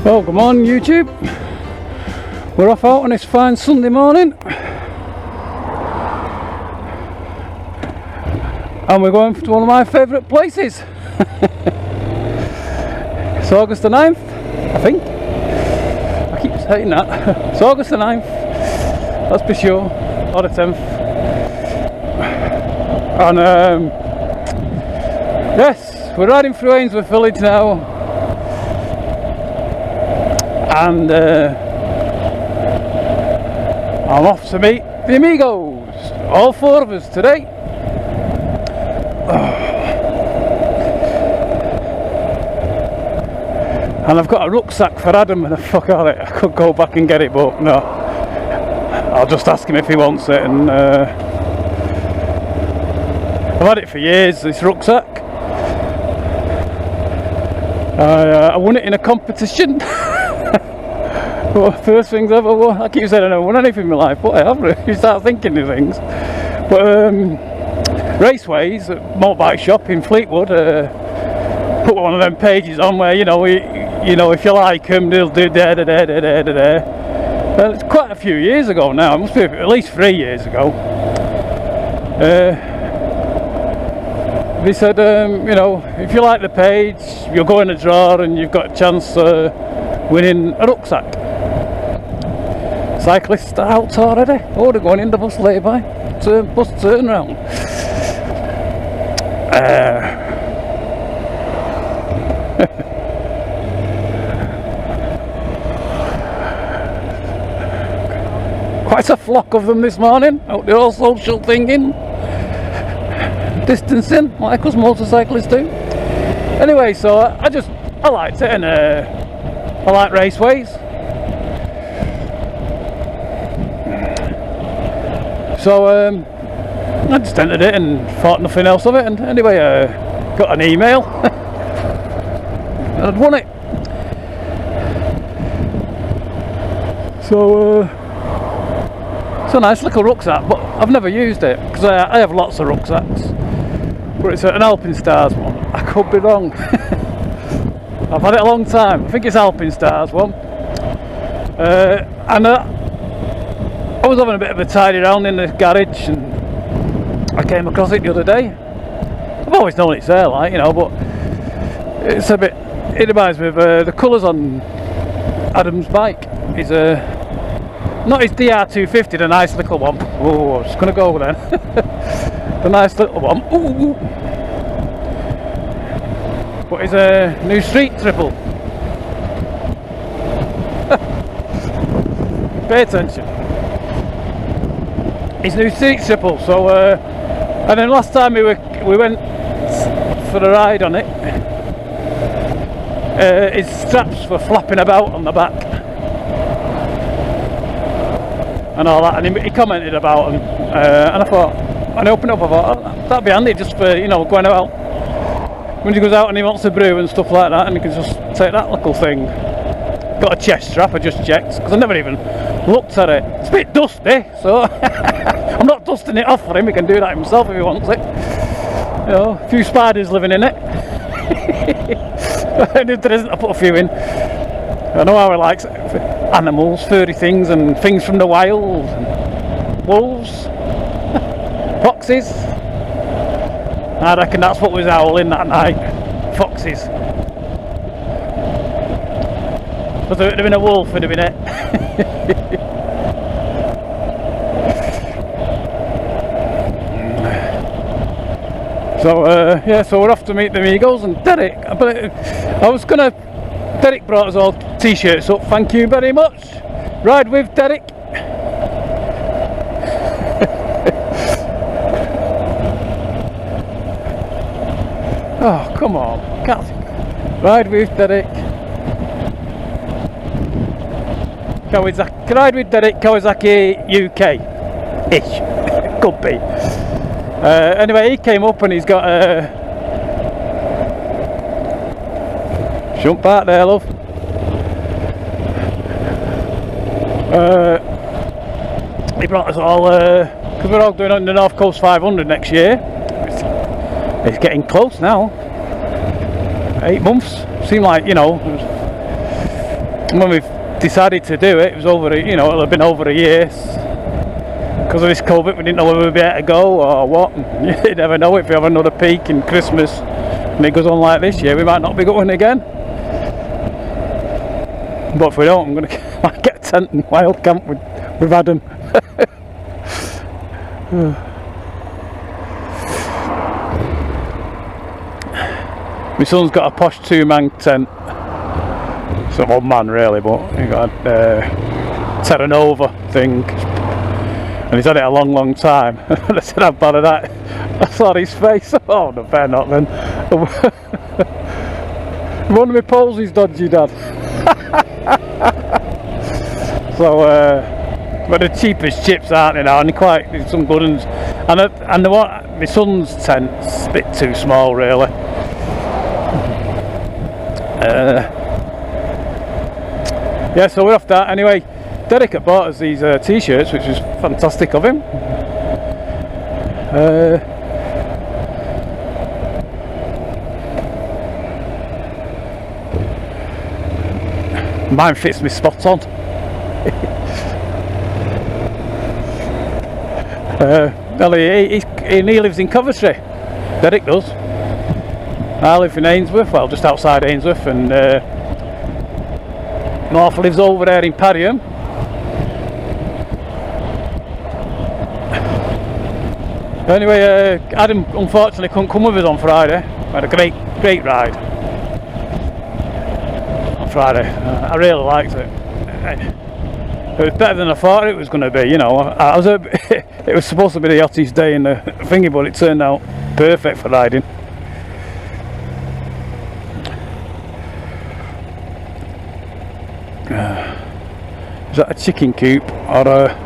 Well, good morning YouTube. We're off out on this fine Sunday morning and we're going to one of my favourite places. It's August the 9th, I think. I keep saying that. It's August the 9th, let's be sure, or the 10th. And yes, we're riding through Ainsworth Village now. And I'm off to meet the Amigos, all four of us today. And I've got a rucksack for Adam, and fuck all it, I could go back and get it, but no, I'll just ask him if he wants it. And I've had it for years, this rucksack. I won it in a competition. Well, first things ever won. I keep saying I never won anything in my life, but I have. You start thinking of things. But Raceways, motorbike shop in Fleetwood, put one of them pages on where you know if you like them, they'll do there. Well, it's quite a few years ago now. It must be at least 3 years ago. They said, you know, if you like the page, you'll go in a draw and you've got a chance of winning a rucksack. Cyclists are out already. Oh, they're going in the bus lay-by. Bus turn round. Quite a flock of them this morning. Out there all social thinking. Distancing, like us motorcyclists do. Anyway, so I liked it, and I like Raceways. So I just entered it and thought nothing else of it, and anyway got an email and I'd won it. So it's a nice little rucksack, but I've never used it because I have lots of rucksacks, but it's an Alpenstars one. I could be wrong. I've had it a long time. I think it's Alpenstars one. And I was having a bit of a tidy round in the garage and I came across it the other day. I've always known it's there, like, you know, but it's a bit, it reminds me of the colours on Adam's bike. He's not his DR250, the nice little one. Oh, I was just going to go then. The nice little one. Ooh. But his new street triple. Pay attention. His new street triple. So, and then last time we went for a ride on it, his straps were flapping about on the back and all that, and he commented about them, and I thought, and I opened up, I thought, oh, that'd be handy just for, you know, going out when he goes out and he wants to brew and stuff like that, and he can just take that little thing. Got a chest strap, I just checked, because I never even looked at it. It's a bit dusty, so I'm not dusting it off for him. He can do that himself if he wants it. You know, a few spiders living in it. And if there isn't, I put a few in. I know how he likes it. Animals, furry things, and things from the wild, and wolves, foxes. I reckon that's what was howling that night. Foxes. Because there would have been a wolf, would have been it. So yeah, so we're off to meet the Amigos and Derek. Derek brought us all t-shirts up, thank you very much. Ride with Derek. Oh, come on. Ride with Derek. Ride with Derek, Kawasaki UK-ish. Could be. Anyway, he came up and he's got a jump back there, love. He brought us all, because we're all doing on the North Coast 500 next year. It's getting close now. 8 months. Seemed like, you know, when we've decided to do it, it was over, it'll have been over a year. Because of this COVID, we didn't know whether we'd be able to go or what. You never know, if we have another peak in Christmas and it goes on like this year, we might not be going again. But if we don't, I'm going to might get a tent and wild camp with Adam. My son's got a posh 2-man tent. It's not 1 man really, but he got a Terra Nova thing. And he's had it a long time. And I said, how bad of that? I saw his face. Oh, no, better not then. One of my poles is dodgy, Dad. So, but the cheapest chips, aren't they now? And there's some good ones. And the one, my son's tent's a bit too small, really. Yeah, so we're off that anyway. Derek had bought us these t-shirts, which was fantastic of him. Mine fits me spot on. Well, he lives in Coventry. Derek does. I live in Ainsworth, well, just outside Ainsworth, and Morphy lives over there in Parium. Anyway, Adam unfortunately couldn't come with us on Friday. We had a great ride on Friday. I really liked it. It was better than I thought it was going to be. It was supposed to be the hottest day in the thingy, but it turned out perfect for riding. Is that a chicken coop or a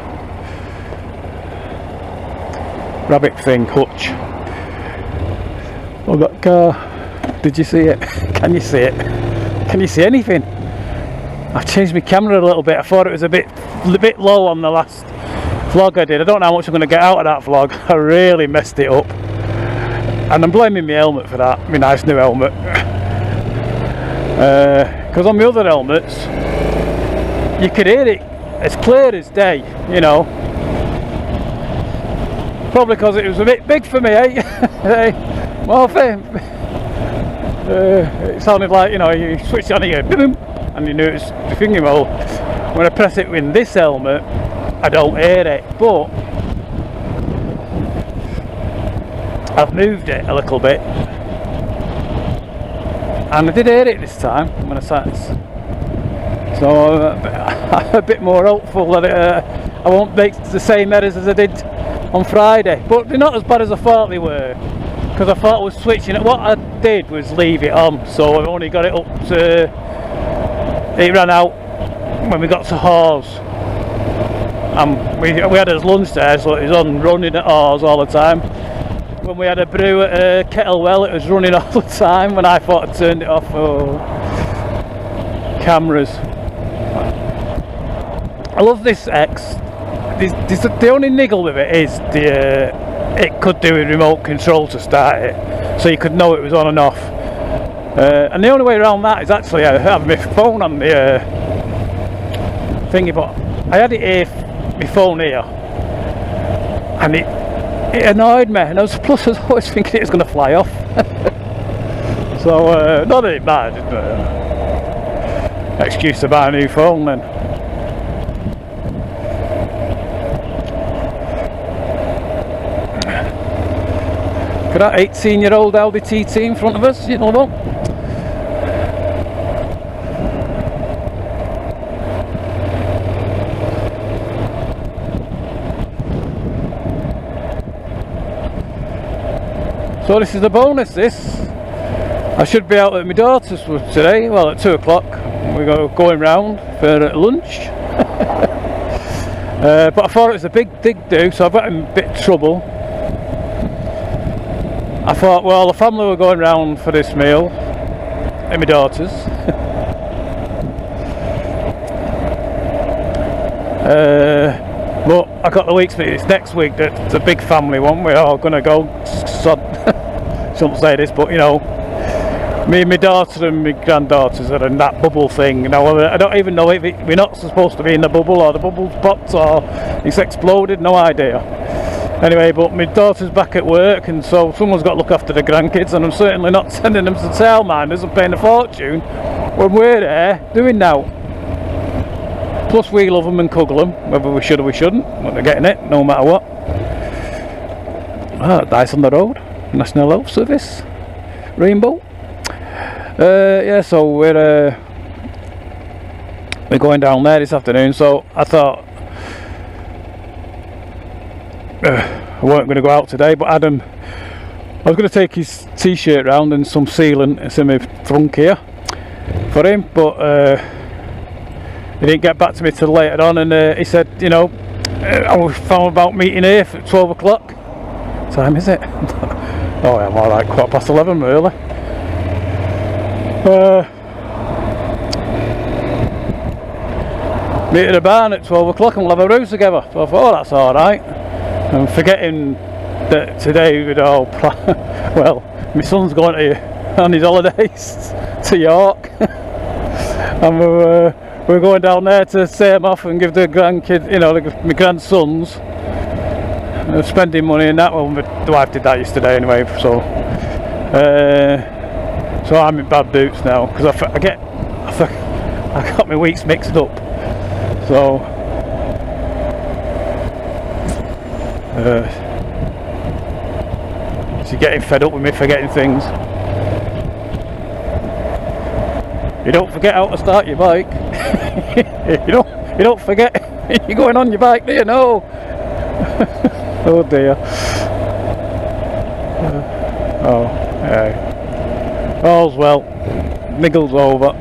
rabbit thing hutch? Oh, that car, did you see it? Can you see it? Can you see anything? I've changed my camera a little bit. I thought it was a bit low on the last vlog I did. I don't know how much I'm going to get out of that vlog. I really messed it up, and I'm blaming my helmet for that, my nice new helmet, because on my other helmets you could hear it as clear as day, probably because it was a bit big for me, eh? Hey, Morphy. It sounded like, you switch it on and you go boom, and you knew it was the thingy. Well, when I press it with this helmet, I don't hear it, but I've moved it a little bit, and I did hear it this time when I sat. So I'm a bit more hopeful that I won't make the same errors as I did on Friday, but they're not as bad as I thought they were, because I thought I was switching it. What I did was leave it on, so I've only got it up to, it ran out when we got to Hawes, and we had his lunch there, so it was on running at Hawes all the time. When we had a brew at Kettlewell, it was running all the time, when I thought I turned it off. Oh, cameras. I love this X. The only niggle with it is it could do a remote control to start it, so you could know it was on and off. And the only way around that is actually having my phone on the thingy. But I had it here, my phone here, and it annoyed me. And plus, I was always thinking it was going to fly off. So not that it mattered. Excuse to buy a new phone then. Look at that 18-year-old Audi TT in front of us, what? So this is the bonus, this. I should be out at my daughter's today, well at 2 o'clock. We're going round for lunch. But I thought it was a big do, so I've got in a bit of trouble. I thought, well, the family were going round for this meal at my daughter's. But I got the week's it's next week that's a big family one. We're all going to go. Shouldn't say this, but Me and my daughter and my granddaughters are in that bubble thing. Now I don't even know if we're not supposed to be in the bubble, or the bubble's popped, or it's exploded. No idea. Anyway, but my daughter's back at work, and so someone's got to look after the grandkids, and I'm certainly not sending them to childminders and paying a fortune when we're there doing now. Plus we love them and cuddle them, whether we should or we shouldn't, but they're getting it no matter what. Nice on the road, National Health Service, Rainbow. Yeah, so we're going down there this afternoon, so I thought I weren't going to go out today, but Adam, I was going to take his t-shirt round and some sealant. It's in my trunk here for him, but he didn't get back to me till later on, and he said, you know, I found about meeting here at 12 o'clock. What time is it? Oh yeah, more like 11:15 really. Meet at the barn at 12 o'clock and we'll have a brew together. So I thought, oh, that's alright. I'm forgetting that today we'd all well, my son's going on his holidays to York. And we're going down there to see him off and give the grandkid, you know, my grandsons, spending money in that. Well, the wife did that yesterday anyway, so so I'm in bad boots now, because I got my weeks mixed up. So she's getting fed up with me forgetting things. You don't forget how to start your bike. you don't forget you're going on your bike, do you? No. Oh dear. Oh, yeah. All's well. Niggle's over.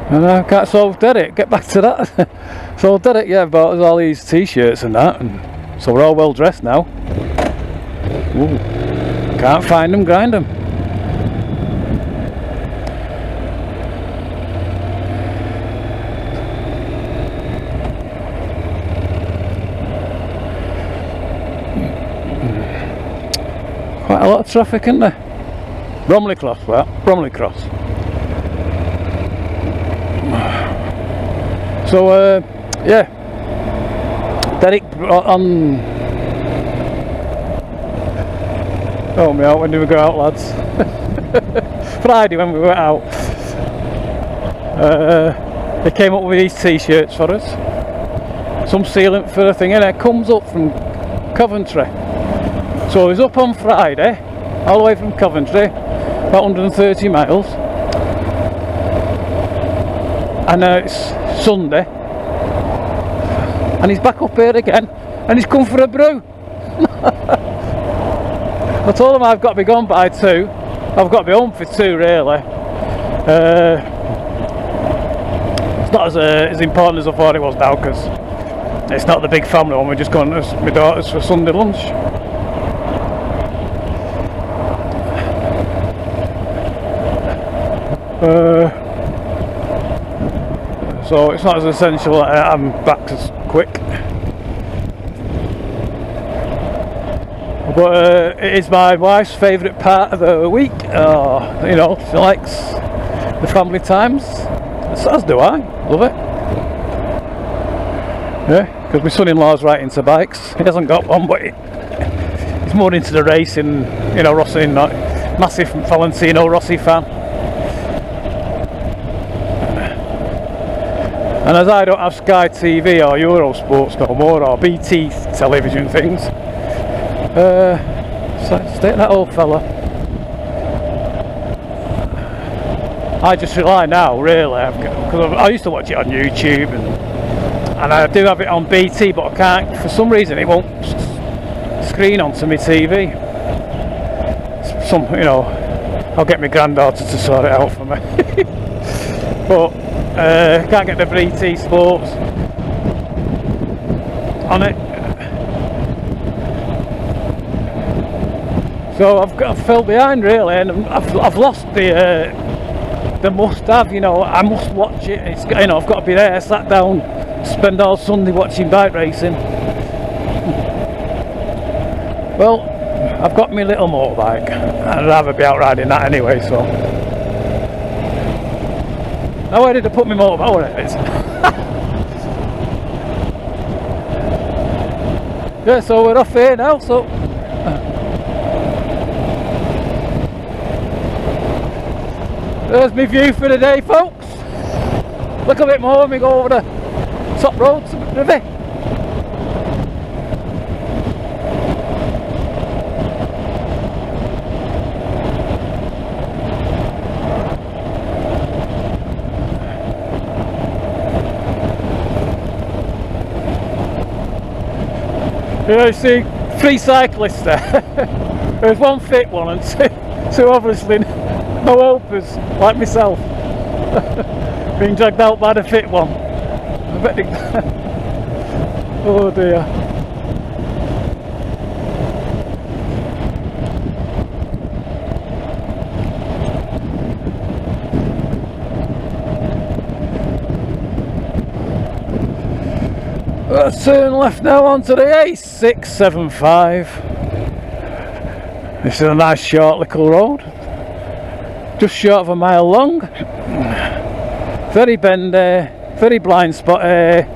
And I can't, so did it, get back to that. So did it, yeah, bought us all these t-shirts and that, and so we're all well dressed now. Ooh, can't find them, grind them. Quite a lot of traffic, isn't there? Bromley Cross, well, Bromley Cross. So yeah, Derek on. Oh me out, when did we go out, lads? Friday when we went out. They came up with these t-shirts for us. Some sealant for the thing, and it comes up from Coventry. So I was up on Friday, all the way from Coventry, about 130 miles. And it's Sunday, and he's back up here again, and he's come for a brew. I told him I've got to be gone by 2. I've got to be home for 2 really. It's not as important as I thought it was now, because it's not the big family one. We're just going to my daughter's for Sunday lunch. So it's not as essential that I'm back as quick. But it is my wife's favourite part of the week. You know, she likes the family times, as do I. Love it. Yeah, because my son-in-law's right into bikes. He hasn't got one, but he's more into the racing. You know, Rossi, not massive Valentino Rossi fan. And as I don't have Sky TV or Eurosports no more, or BT television things, so stick that old fella. I just rely now, really, because I used to watch it on YouTube, and I do have it on BT, but I can't, for some reason it won't screen onto my TV. You know, I'll get my granddaughter to sort it out for me. But can't get the BT Sports on it, so I've fell behind really, and I've lost the must-have. You know, I must watch it. It's, you know, I've got to be there, sat down, spend all Sunday watching bike racing. Well, I've got my little motorbike. I'd rather be out riding that anyway, so. Now where did I put my motorbike? Oh, there it is. Yeah, so we're off here now, so. There's my view for the day, folks. Look a bit more when we go over the top roads of the river. You see 3 cyclists there. There's 1 fit one and 2 obviously no hopers like myself. Being dragged out by the fit one. I bet oh dear. Let's turn left now onto the A675. This is a nice short little road, just short of a mile long. Very bendy, very blind spot here.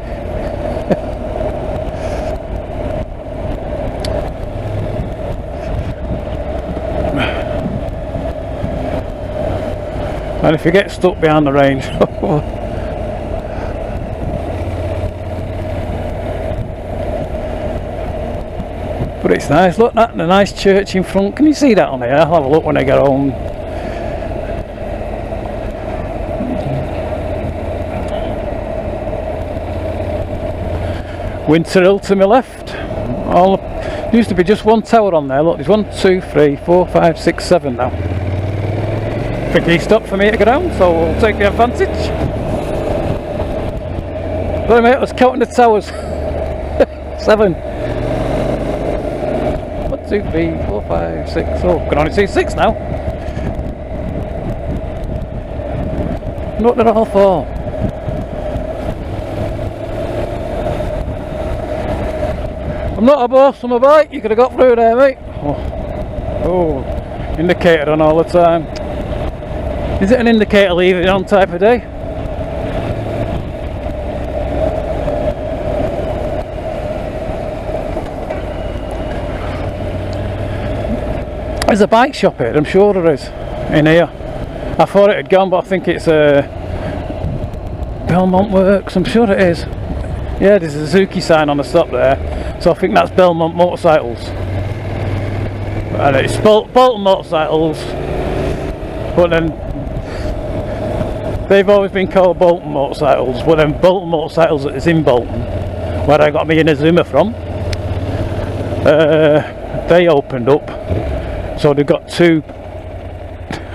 And if you get stuck behind the range, but it's nice. Look, that and a nice church in front. Can you see that on here? I'll have a look when I get home. Winter Hill to my left. All used to be just 1 tower on there. Look, there's 1, 2, 3, 4, 5, 6, 7 now. I think he stopped for me to go down, so we'll take the advantage. But mate, I was counting the towers. 7. 1, 2, 3, 4, 5, 6. Oh, I can only see 6 now. Not at all 4. I'm not a boss on my bike. You could have got through there, mate. Oh, indicator on all the time. Is it an indicator leaving on type of day? There's a bike shop here, I'm sure there is, in here. I thought it had gone, but I think it's Belmont Works, I'm sure it is. Yeah, there's a Suzuki sign on the stop there, so I think that's Belmont Motorcycles. And it's Bolton Motorcycles, but then they've always been called Bolton Motorcycles, but then Bolton Motorcycles is in Bolton, where I got me Inazuma from. They opened up, so they've got 2.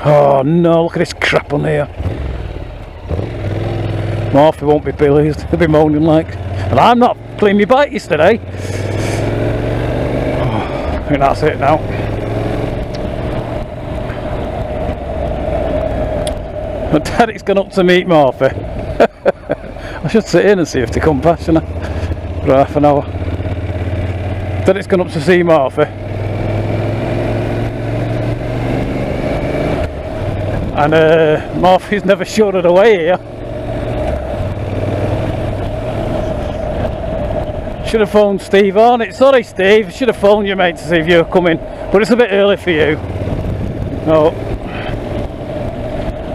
Oh no, look at this crap on here. Morphy won't be pleased, he'll be moaning like. And I'm not cleaning my bike yesterday. Oh, I think that's it now. My daddy's gone up to meet Morphy. I should sit in and see if they come past, shouldn't I? For half an hour. Daddy's gone up to see Morphy. And Morphy's never showed it away here. Should have phoned Steve on it. Sorry Steve, should have phoned you mate to see if you were coming, but it's a bit early for you. No,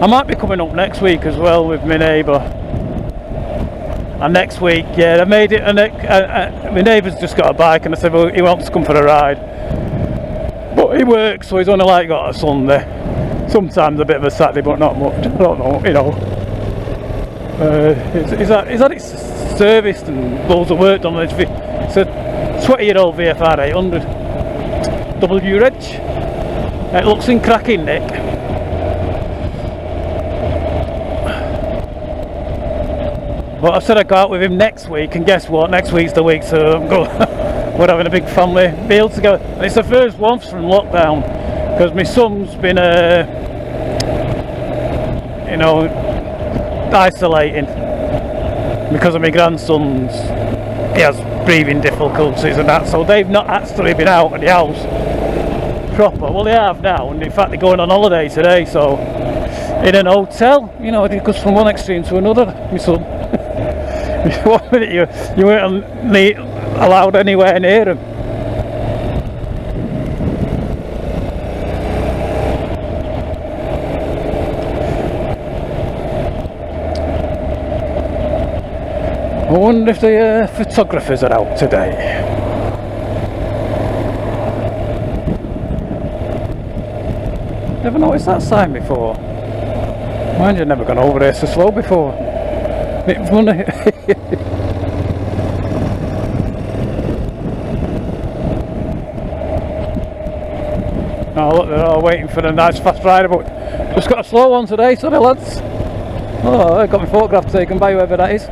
I might be coming up next week as well with my neighbour. And next week, yeah, I made it. My neighbour's just got a bike, and I said, well, he wants to come for a ride, but he works, so he's only like got a Sunday. Sometimes a bit of a Saturday, but not much. I don't know, you know. He's had it serviced and loads of work done on it. It's a 20-year-old VFR 800 W reg. It looks in cracking nick. But I said I'd go out with him next week, and guess what? Next week's the week, so I'm going. We're having a big family meal together. And it's the first one from lockdown, because my son's been, you know, isolating because of my grandson's. He has breathing difficulties and that, so they've not actually been out of the house proper. Well, they have now, and in fact they're going on holiday today, so in an hotel, you know, it goes from one extreme to another, my son. 1 minute you weren't allowed anywhere near him. I wonder if the photographers are out today. Never noticed that sign before. Mind you, I've never gone over there so slow before. Bit funny. Oh look, they're all waiting for the nice fast rider, but just got a slow one today, sorry lads. Oh, I got my photograph taken by whoever that is.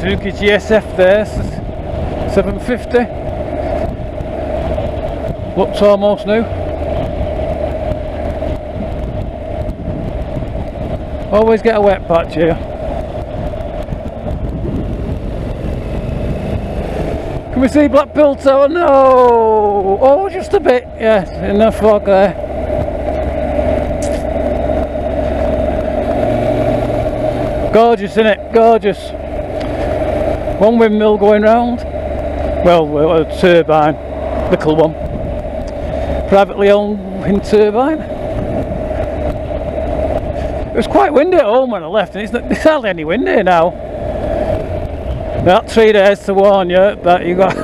Suzuki GSF there, 750. Looks almost new. Always get a wet patch here. Can we see Blackpool Tower? No! Oh, just a bit, yes, in the fog there. Gorgeous, isn't it? Gorgeous. One windmill going round. Well, a turbine, little one. Privately owned wind turbine. It was quite windy at home when I left, and there's hardly any wind here now. That tree there's to warn you that you got.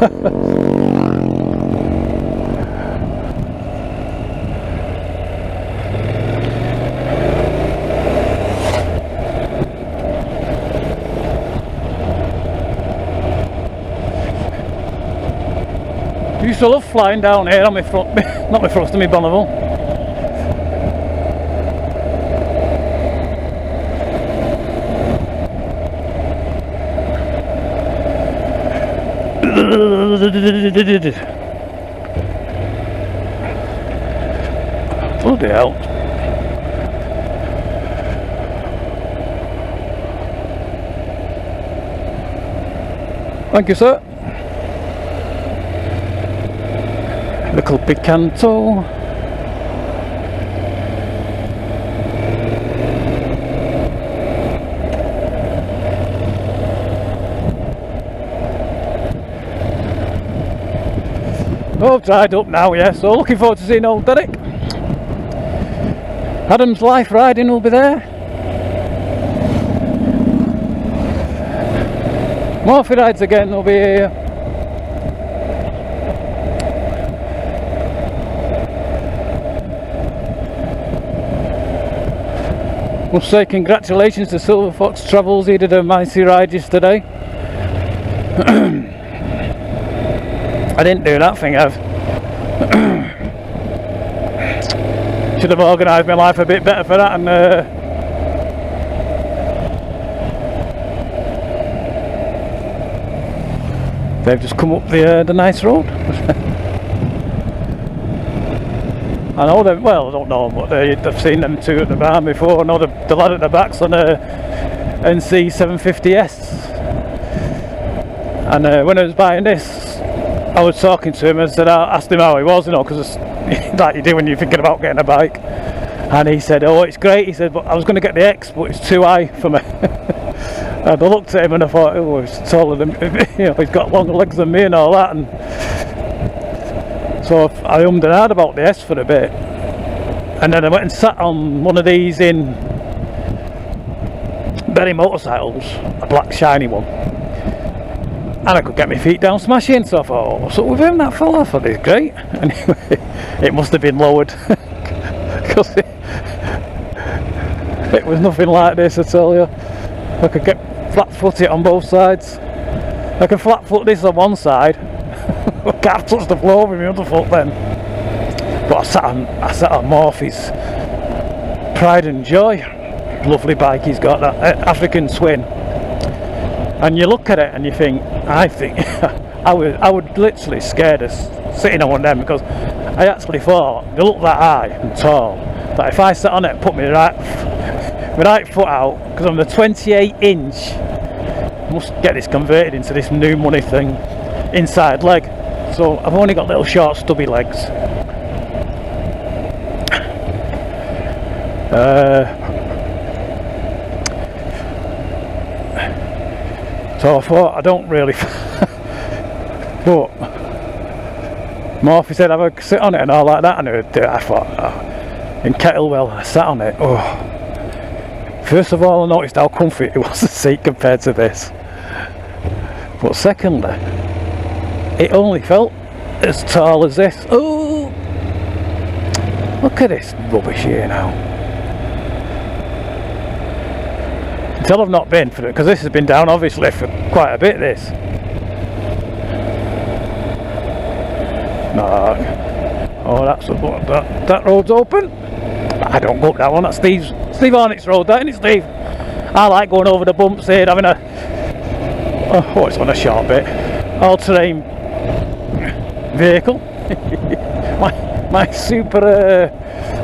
I used to love flying down here on my front, not my thrust, on my Bonneville. Bloody hell. Thank you, sir. Little Picanto. Oh, dried up now, yeah, so looking forward to seeing old Derek. Adam's Life Riding will be there. Morphy Rides Again will be here. Must say congratulations to Silver Fox Travels, he did a mighty ride yesterday. I didn't do that thing, should have organised my life a bit better for that, and they've just come up the nice road. I know them, well I don't know them, but I've seen them two at the barn before. I know the lad at the back's on a NC 750S, and when I was buying this I was talking to him and said, I asked him how he was, you know, because like you do when you're thinking about getting a bike, and he said, oh it's great, he said, but I was going to get the X but it's too high for me. And I looked at him and I thought, oh he's taller than me, you know, he's got longer legs than me and all that, and so I ummed and ahed about the S for a bit, and then I went and sat on one of these in Berry motorcycles, a black shiny one, and I could get my feet down smashing, so I thought, oh, what's up with him, that fella? I thought he's great. Anyway, it must have been lowered because it was nothing like this, I tell you. I could get flat foot it on both sides. I could flat foot this on one side. I can't touch the floor with my other foot then. But I sat on Morphy's Pride and Joy. Lovely bike he's got, that African Swin. And you look at it and you think, I think, I would literally scared of sitting on one of them, because I actually thought they look that high and tall that if I sat on it and put my right foot out, because I'm the 28-inch, I must get this converted into this new money thing, inside leg. So I've only got little short stubby legs. So I thought, I don't really but Morphy said have a sit on it and all like that, and I thought, oh. In Kettlewell I sat on it, oh. First of all I noticed how comfy it was, the seat compared to this, but secondly it only felt as tall as this. Oh, look at this rubbish here now. Until I've not been for it, because this has been down obviously for quite a bit, this. No. Oh, that's that road's open. I don't go up that one, that's Steve Hornet's road, that, isn't it, Steve? I like going over the bumps here, having a oh, it's on a short bit, all-terrain vehicle. my super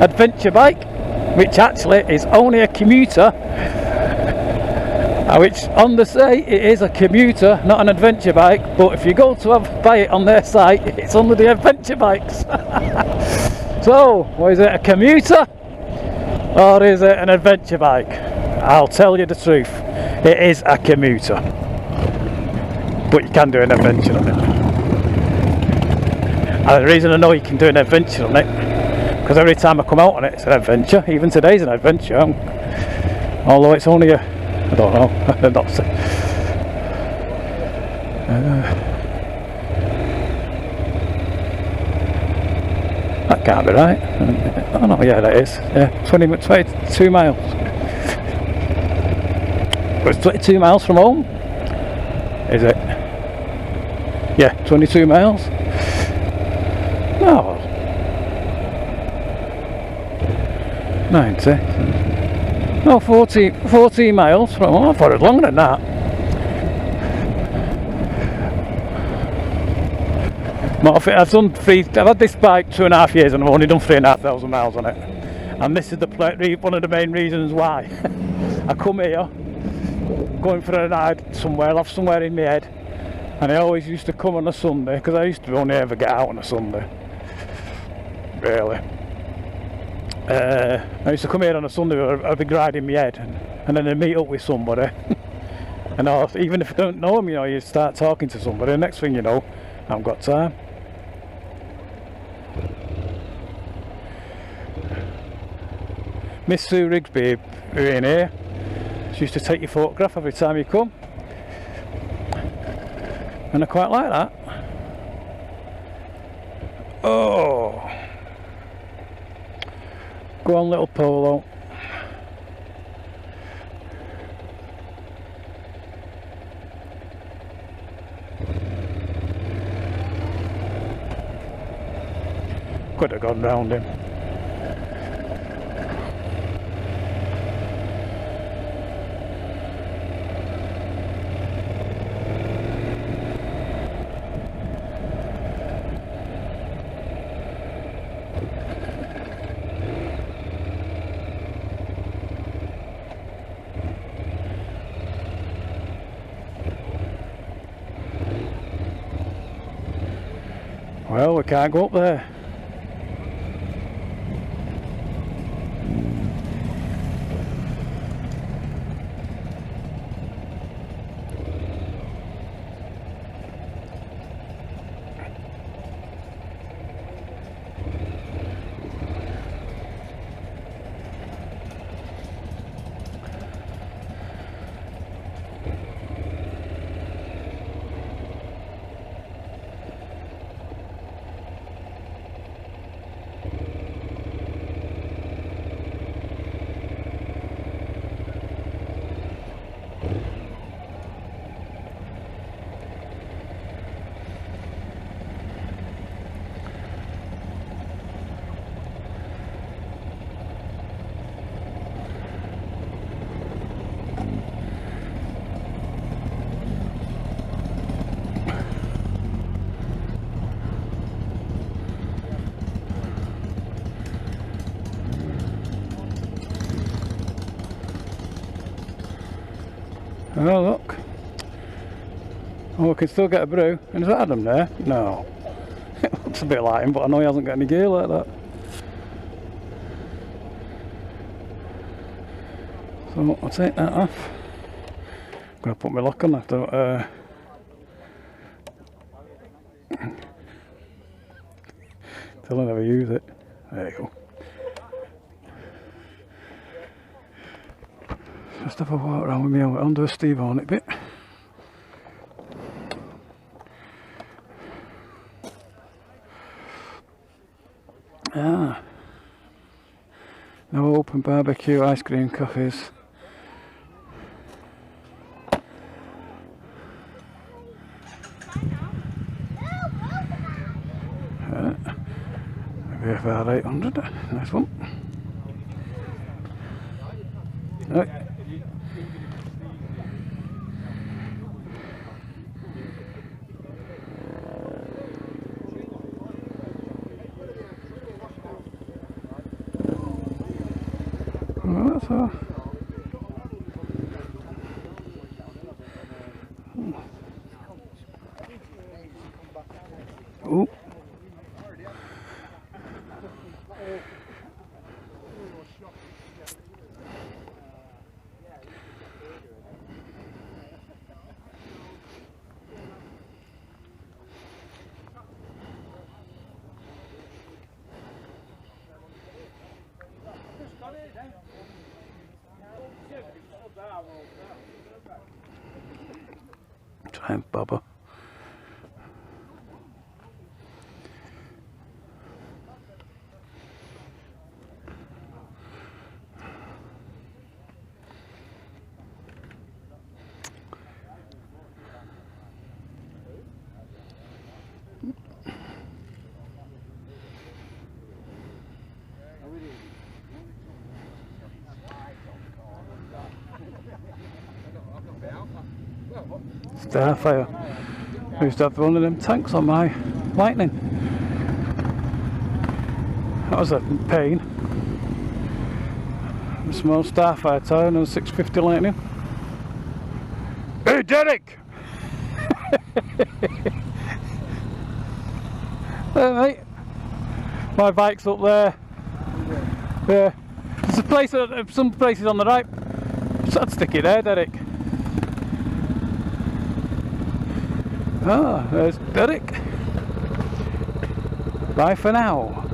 adventure bike, which actually is only a commuter, which on the site it is a commuter, not an adventure bike, but if you go to buy it on their site, it's under the adventure bikes. So, what is it, a commuter or is it an adventure bike? I'll tell you the truth, it is a commuter, but you can do an adventure on it. And the reason I know you can do an adventure on it, because every time I come out on it, it's an adventure. Even today's an adventure, although it's only a, I don't know, not so. That can't be right. Oh no, yeah, that is. Yeah, 22 miles. But it's 22 miles from home, is it? Yeah, 22 miles. No, 90. No, 14 miles from home. I thought it was longer than that. I've had this bike 2.5 years and I've only done 3,500 miles on it, and this is one of the main reasons why. I come here going for a ride somewhere, I'll have somewhere in my head, and I always used to come on a Sunday, because I used to only ever get out on a Sunday, really. I used to come here on a Sunday with a big ride in my head, and then I'd meet up with somebody and even if I don't know them, you know, you start talking to somebody, the next thing you know, I haven't got time. Miss Sue Rigsby, who in here, she used to take your photograph every time you come, and I quite like that. Oh, go on, little Polo. Could have gone round him. Well, we can't go up there. Oh look. Oh, we can still get a brew. And is that Adam there? No. It looks a bit like him, but I know he hasn't got any gear like that. So I'll take that off. I'm going to put my lock on. I don't till I never use it. There you go. Just have a walk around with me under a Steve on it bit. Ah. No open barbecue, ice cream, coffees. Maybe about 800. Nice one. Right. Well, that's all. Oh. Try and bobber. Starfire. I used to have one of them tanks on my Lightning. That was a pain. A small Starfire tower and a 650 Lightning. Hey Derek! There mate. My bike's up there. Yeah. There's a place, some places on the right. So I'd stick it there, Derek. Ah, there's Derek. Bye for now.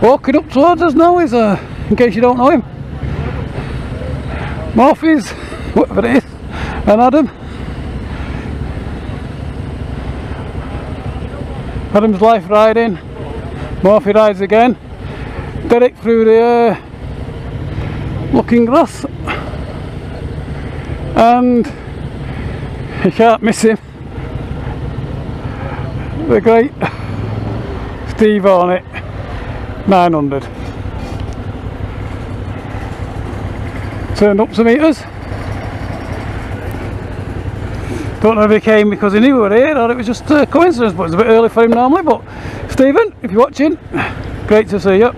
Walking up towards us now is, in case you don't know him, Morphy's, whatever it is, and Adam. Adam's life riding, Morphy Rides Again, Derek through the looking glass, and you can't miss him, the great Steve on it. 900. Turned up some meters. Don't know if he came because he knew we were here or it was just a coincidence, but it's a bit early for him normally. But Stephen, if you're watching, great to see you.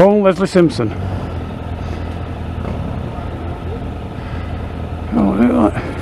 Phone Leslie Simpson. Oh, look at that.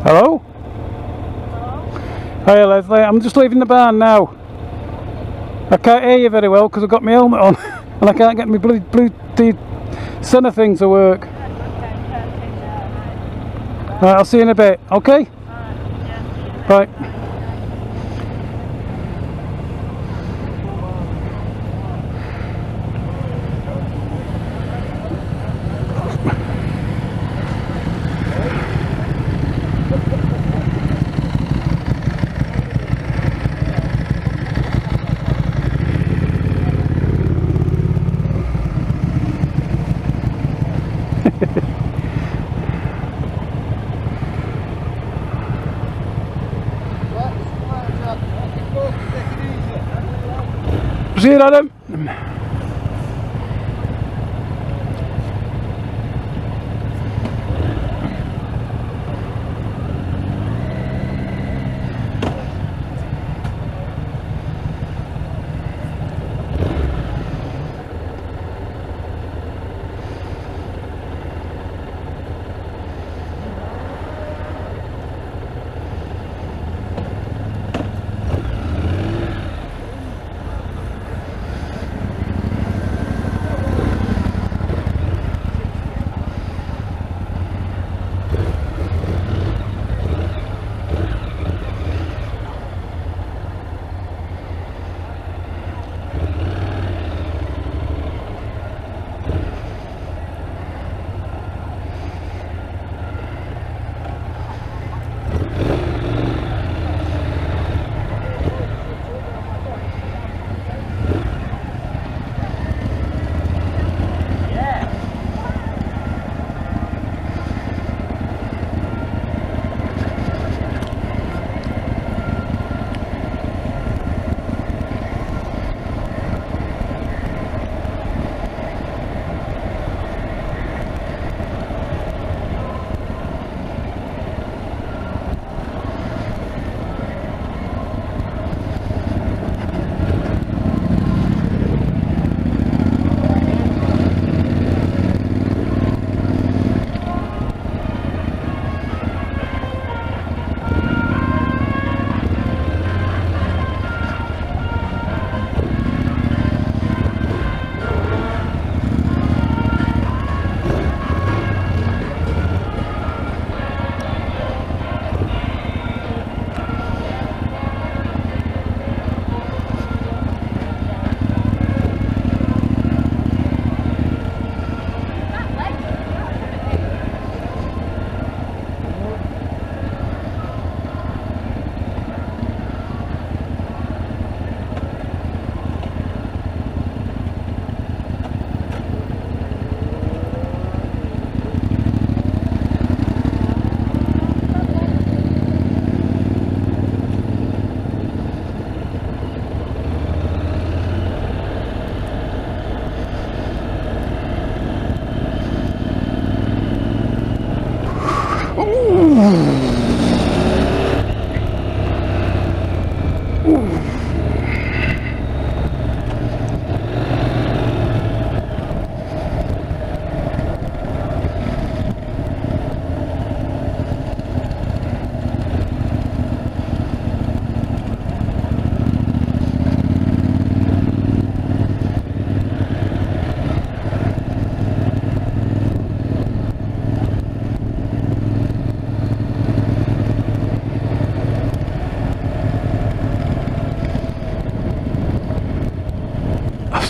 Hello? Hello? Hiya Leslie, I'm just leaving the barn now. I can't hear you very well because I've got my helmet on and I can't get my blue center thing to work. Right, I'll see you in a bit, okay? Right. See you, Adam.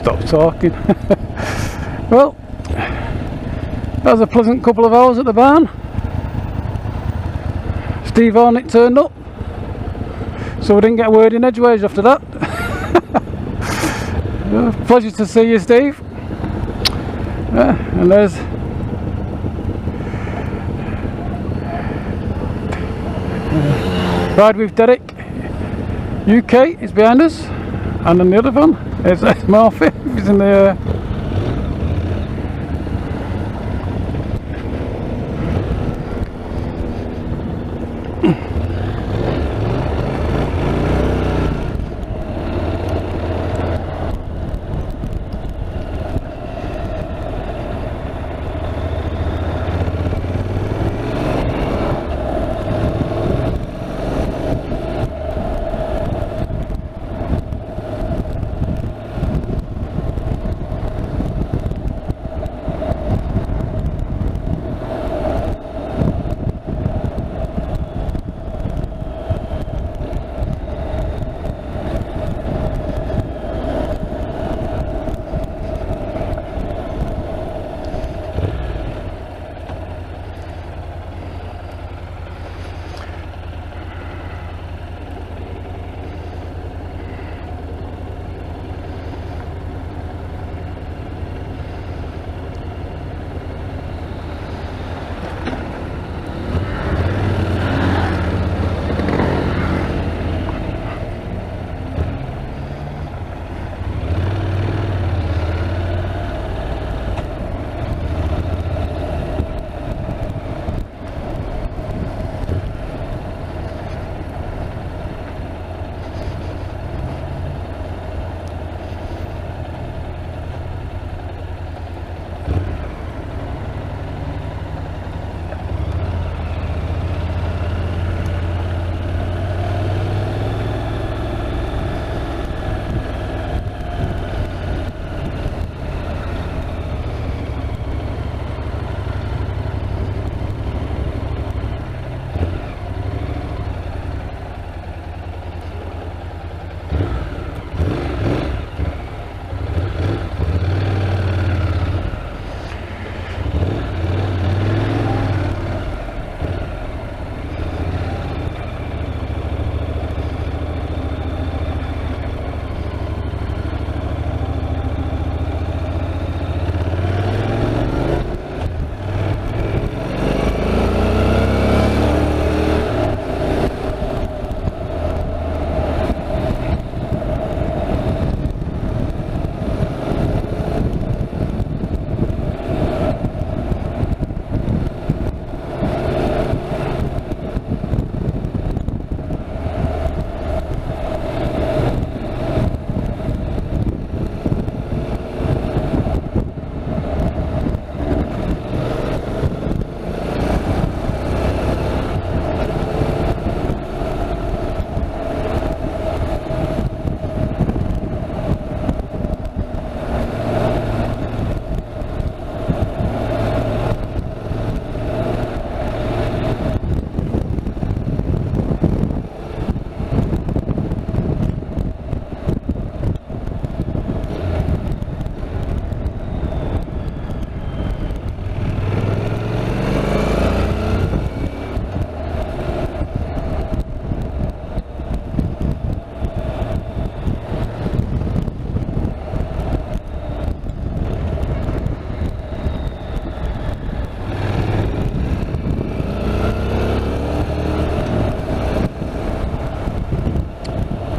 stop talking. Well, that was a pleasant couple of hours at the barn. Steve Hornet turned up, so we didn't get a word in edgeways after that. Pleasure to see you, Steve. And there's Ride with Derek UK is behind us, and then the other one is Morphy. He's in the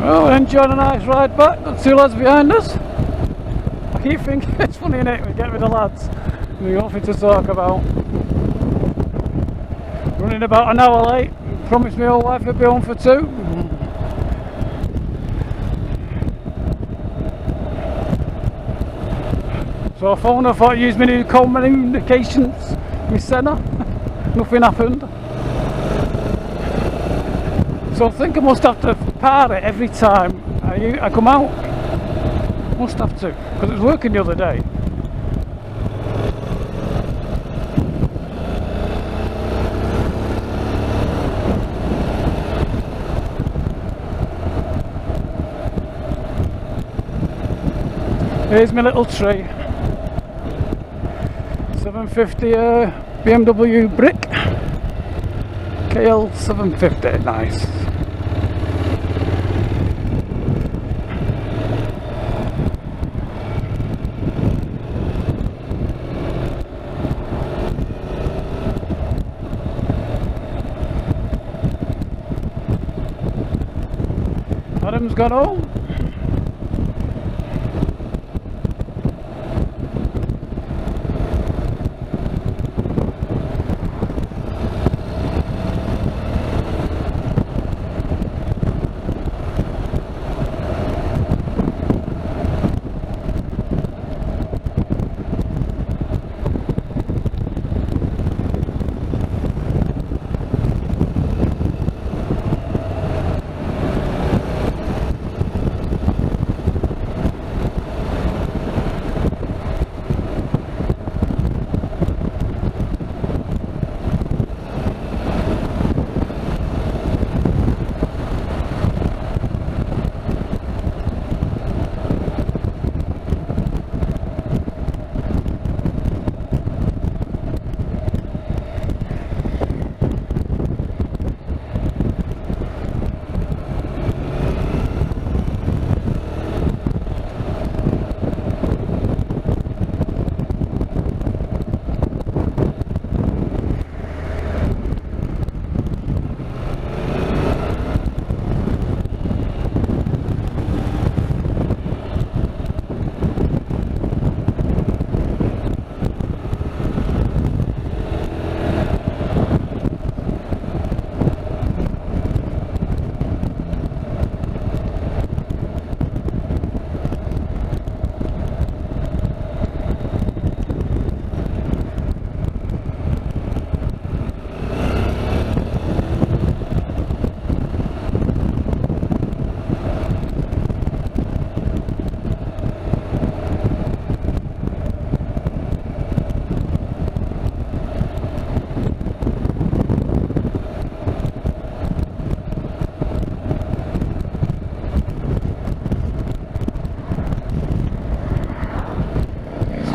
well, we're enjoying a nice ride back. Got two lads behind us. I keep thinking it's funny, innit, we get with the lads and we got nothing to talk about. Running about an hour late. Promised my old wife I'd be home for 2. So I phoned her, I thought I'd use my new communications, my Senna. Nothing happened. So I think I must have to power it every time I come out. Must have to, because it was working the other day. Here's my little tree. 750 BMW brick. KL 750, nice. Adam's got home.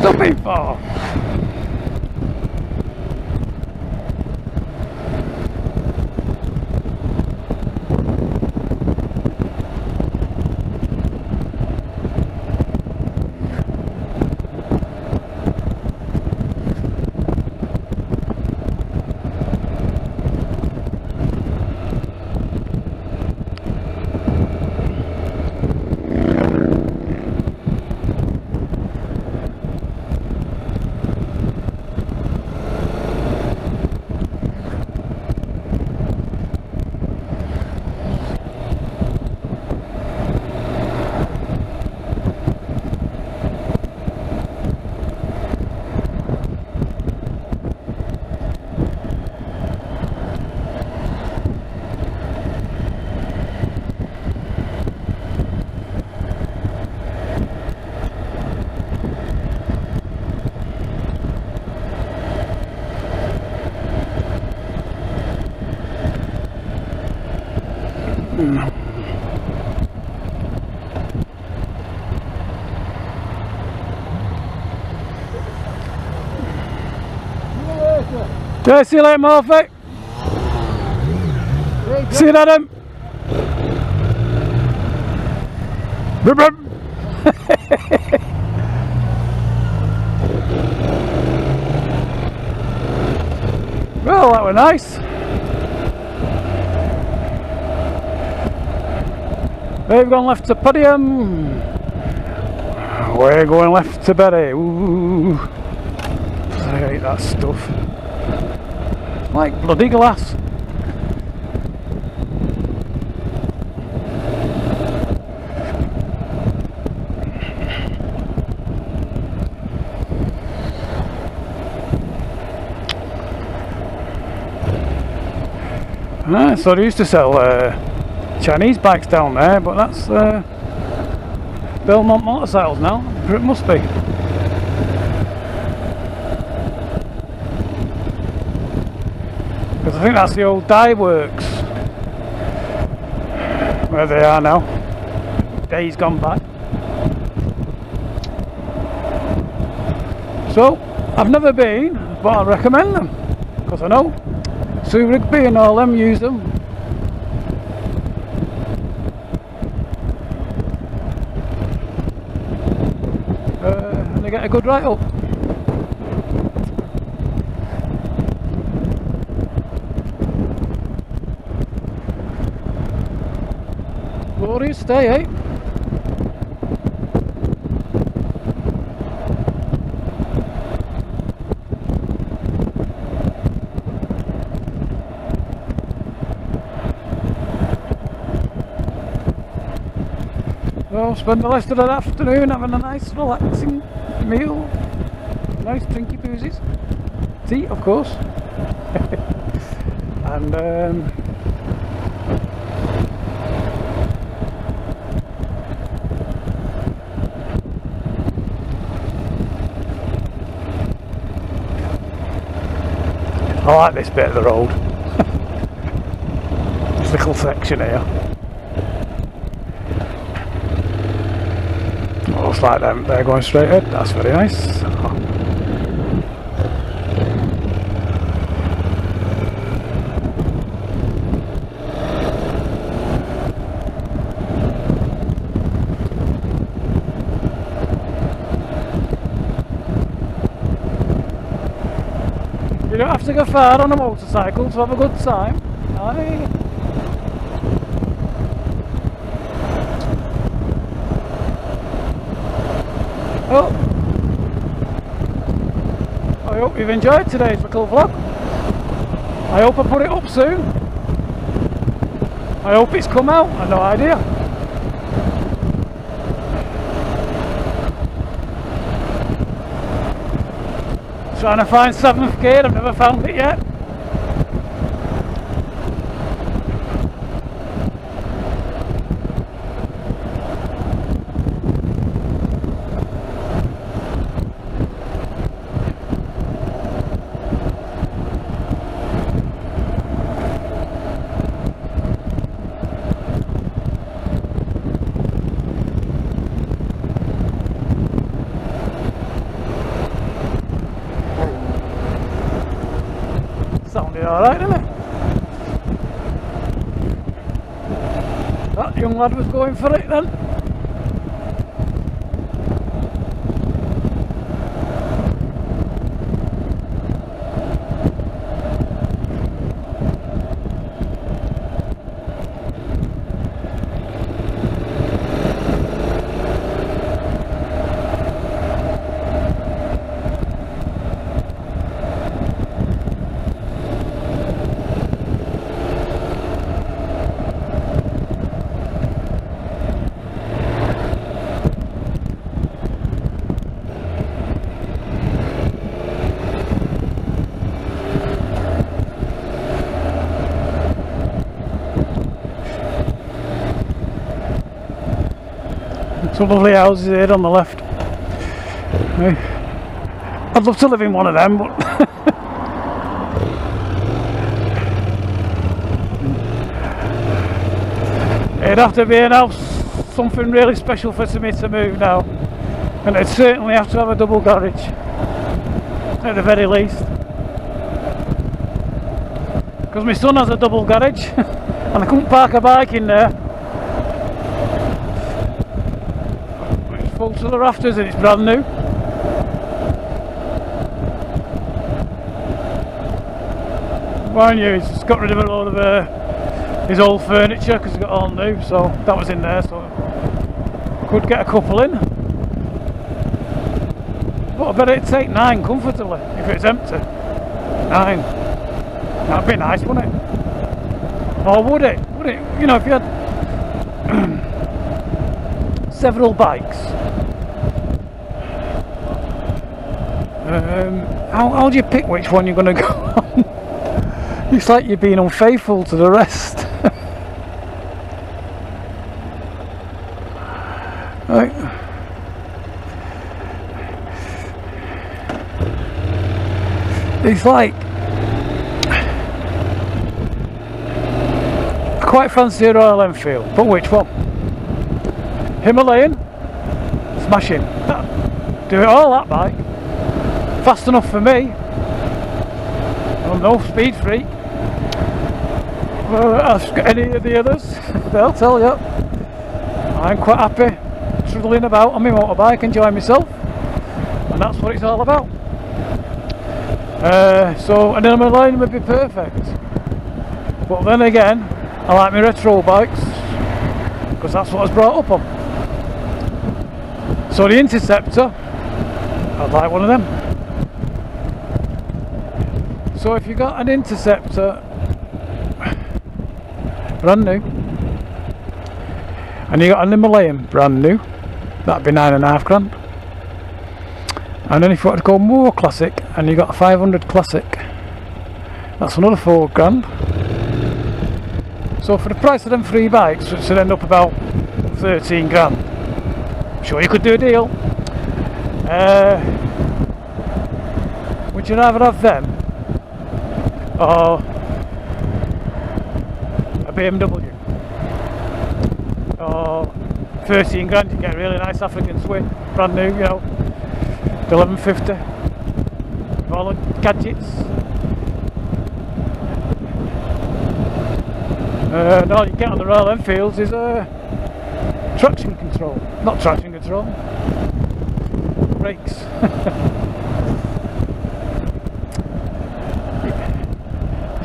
Stopping for? Okay, see you later, Morphy. See you, Adam. Brum, brum. Well, that was nice. They've gone left to podium. We're going left to Betty. Ooh. I hate that stuff. Like bloody glass. So they used to sell Chinese bikes down there, but that's Belmont Motorcycles now. It must be. Because I think that's the old dye works where they are now. Days gone by. So I've never been, but I recommend them because I know Sue Rigby and all them use them. And they get a good write up. Glorious day, eh? So spend the rest of the afternoon having a nice relaxing meal, nice drinky boozes, tea of course, and I like this bit of the road, this little section here. Looks like them, they're going straight ahead, that's very nice. You don't have to go far on a motorcycle to have a good time. Aye. Oh, I hope you've enjoyed today's little vlog. I hope I put it up soon. I hope it's come out, I've no idea. Trying to find 7th gear, I've never found it yet. Sounded alright, didn't it? That young lad was going for it then. Some lovely houses here on the left. I'd love to live in one of them, but it'd have to be an house, something really special for me to move now, and it'd certainly have to have a double garage at the very least, because my son has a double garage and I couldn't park a bike in there. Full to the rafters and it's brand new. Mind you, he's got rid of a load of his old furniture because he's got all new, so that was in there, so could get a couple in. But I bet it'd take 9 comfortably if it's empty. 9. That'd be nice, wouldn't it? Or would it? Would it? You know, if you had several bikes. How do you pick which one you're going to go on? It's like you're being unfaithful to the rest. Right. It's like I quite fancy a Royal Enfield, but which one? Himalayan? Smashing. Do it all, that bike. fast enough for me. I'm no speed freak. Ask any of the others, they'll tell you. I'm quite happy travelling about on my motorbike, enjoying myself, and that's what it's all about. So an Inland line would be perfect, but then again, I like my retro bikes because that's what I was brought up on. So the Interceptor, I'd like one of them. So if you got an Interceptor brand new, and you got an Himalayan brand new, that'd be £9.5 grand. And then if you want to go more classic, and you got a 500 classic, that's another £4 grand. So for the price of them 3 bikes, which would end up about 13 grand, I'm sure you could do a deal. Would you rather have them or a BMW? Or 13 grand, you get a really nice African Swing, brand new, you know, 1150, with all the gadgets. And all you get on the Royal Enfields is traction control, not traction control, brakes.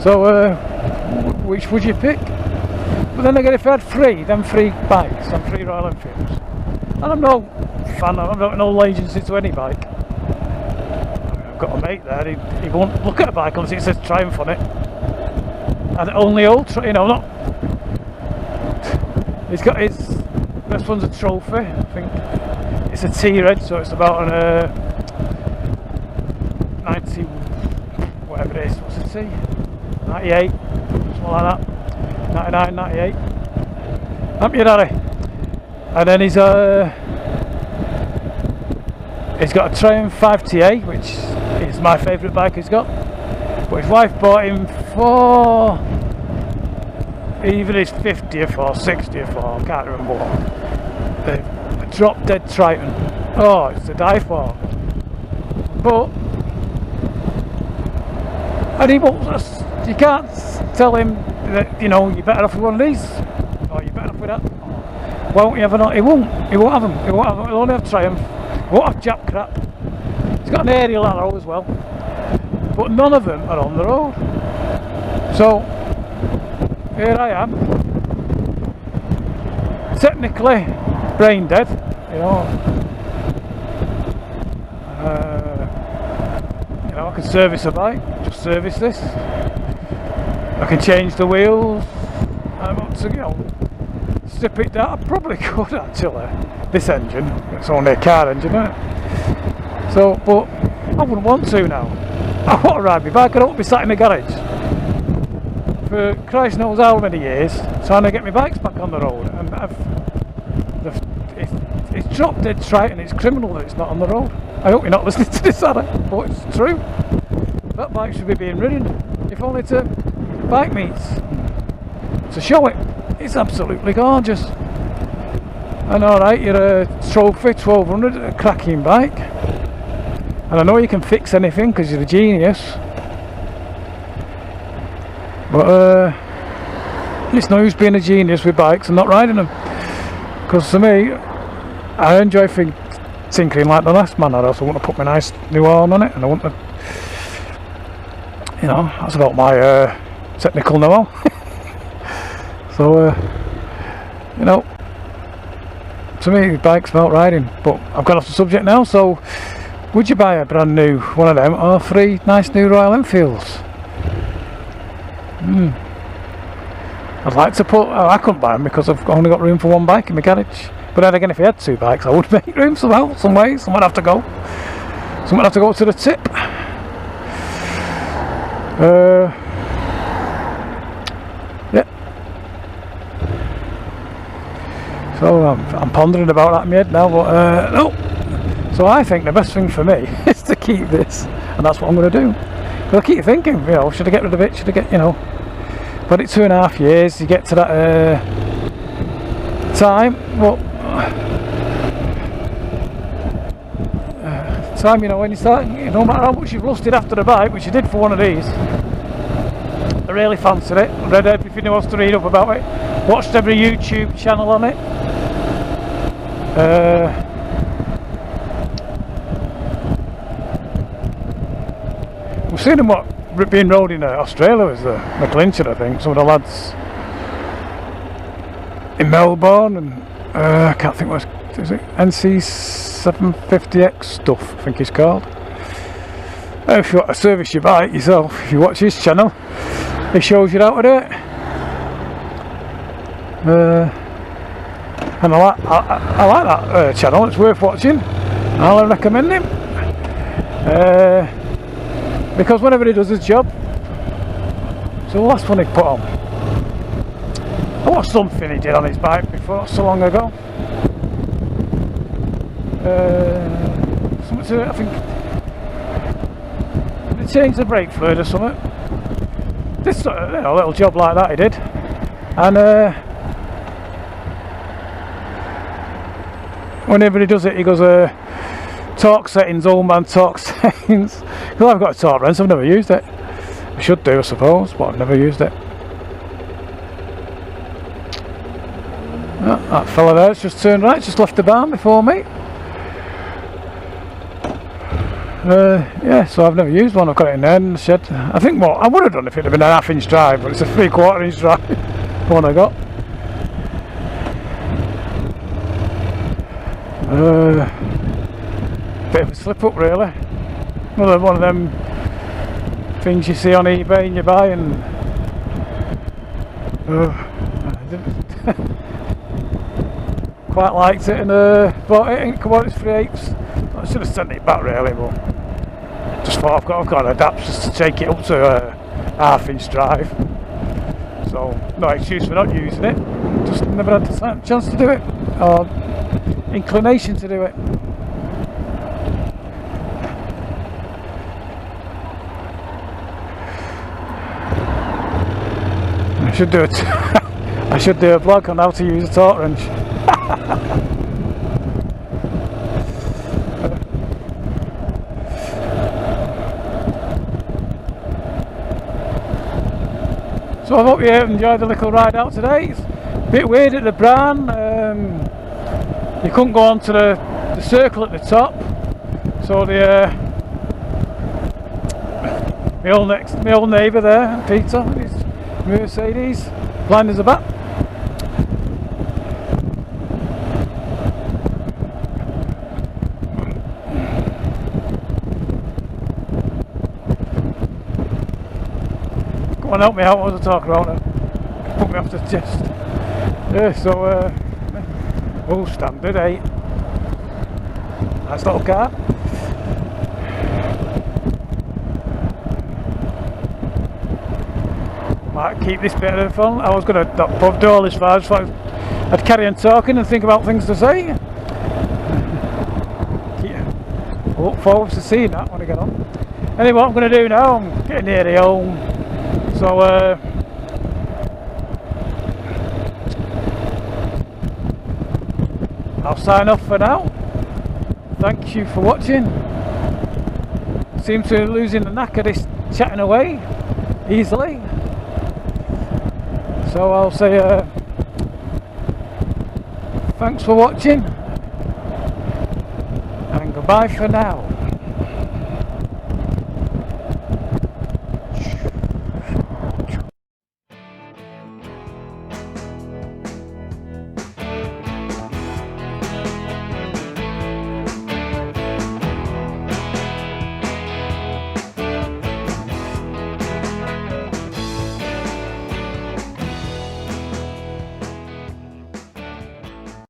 So which would you pick? But then again, if I had them 3 bikes and 3 Royal Enfields, and I'm no fan, I'm not no agency to any bike. I've got a mate there, he won't look at a bike unless it says Triumph on it. And only old, you know, not. He's got his, this one's a trophy, I think. It's a T-Red, so it's about an 90, whatever it is, what's the T? 98, something like that. 99, 98. Up your daddy. And then he's got a Triumph 5TA, which is my favourite bike he's got. But his wife bought him for either his 50th or 60th, or I can't remember what. A drop dead Triton. Oh, it's to die for. But and he won't. You can't tell him that, you know, you're better off with one of these, or you're better off with that. Won't you ever know? He won't have them. He won't have them. He'll only have Triumph. He won't have Jap crap. He's got an aerial arrow as well. But none of them are on the road. So here I am, technically brain dead, you know. You know, I can service a bike, just service this. I can change the wheels. I want to, you know, strip it down. I probably could actually. This engine, it's only a car engine, isn't it? So, but I wouldn't want to now. I want to ride my bike. I don't want to be sat in the garage for Christ knows how many years trying to get my bikes back on the road. And it's drop dead Triton. It's criminal that it's not on the road. I hope you're not listening to this, Adam, but it's true. That bike should be being ridden, if only to bike meets, to show it. It's absolutely gorgeous. And alright, you're a trophy 1200, a cracking bike. And I know you can fix anything because you're a genius. But it's no use being a genius with bikes and not riding them. Because for me, I enjoy tinkering like the last man. I also want to put my nice new horn on it, and I want to, you know, that's about my technical know-how. So, you know, to me, bike's about riding. But I've got off the subject now, so would you buy a brand new one of them or 3 nice new Royal Enfields? I'd like to put, I couldn't buy them because I've only got room for 1 bike in my garage. But then again, if I had 2 bikes, I would make room somehow, some way. Someone would have to go. Someone would have to go to the tip. Yeah. So I'm pondering about that in my head now, but no. So I think the best thing for me is to keep this, and that's what I'm going to do. Because I keep thinking, you know, should I get rid of it? Should I get, you know, but it's 2.5 years. You get to that time. Well, time, you know, when you start, no matter how much you've lusted after the bike, which you did for one of these, I really fancied it. Read everything there was to read up about it. Watched every YouTube channel on it. We've seen them being rode in Australia as the McClinton, I think. Some of the lads in Melbourne, and I can't think what is it, NC750X stuff, I think it's called. If you want to service your bike yourself, if you watch his channel, he shows you how to do it. And I like that channel. It's worth watching. I'll recommend him because whenever he does his job. So the last one he put on, I watched something he did on his bike before, so long ago. Something to, I think they changed the brake fluid or something. This sort of, a little job like that he did, and whenever he does it, he goes torque settings, old man torque settings. Because I've got a torque wrench, I've never used it. I should do, I suppose, but I've never used it. That fella there's just turned right, just left the barn before me. Yeah, so I've never used one. I've got it in there in the shed. I think what I would have done if it had been an 1/2 inch drive, but it's a 3/4 inch drive, the one I got. Bit of a slip up, really. Another one of them things you see on eBay and you buy, and quite liked it, and bought it, and come on, it's 3/8. I should have sent it back, really, but just thought I've got an adapter just to take it up to a 1/2 inch drive. So no excuse for not using it. Just never had the chance to do it, or inclination to do it. I should do it. I should do a blog on how to use a torque wrench. So I hope you enjoyed the little ride out today. It's a bit weird at the barn. You couldn't go on to the circle at the top. So my old neighbour there, Peter, his Mercedes, blind as a bat. Come on, help me out, what was I talking about now? Put me off the chest. Yeah, so, oh, standard 8. Nice little car. Might keep this bit of fun. I was going to not do all this far, I just thought I'd carry on talking and think about things to say. Yeah. I look forward to seeing that when I get on. Anyway, what I'm going to do now, I'm getting nearly home. So, I'll sign off for now. Thank you for watching. Seem to be losing the knack of this chatting away easily. So I'll say thanks for watching and goodbye for now.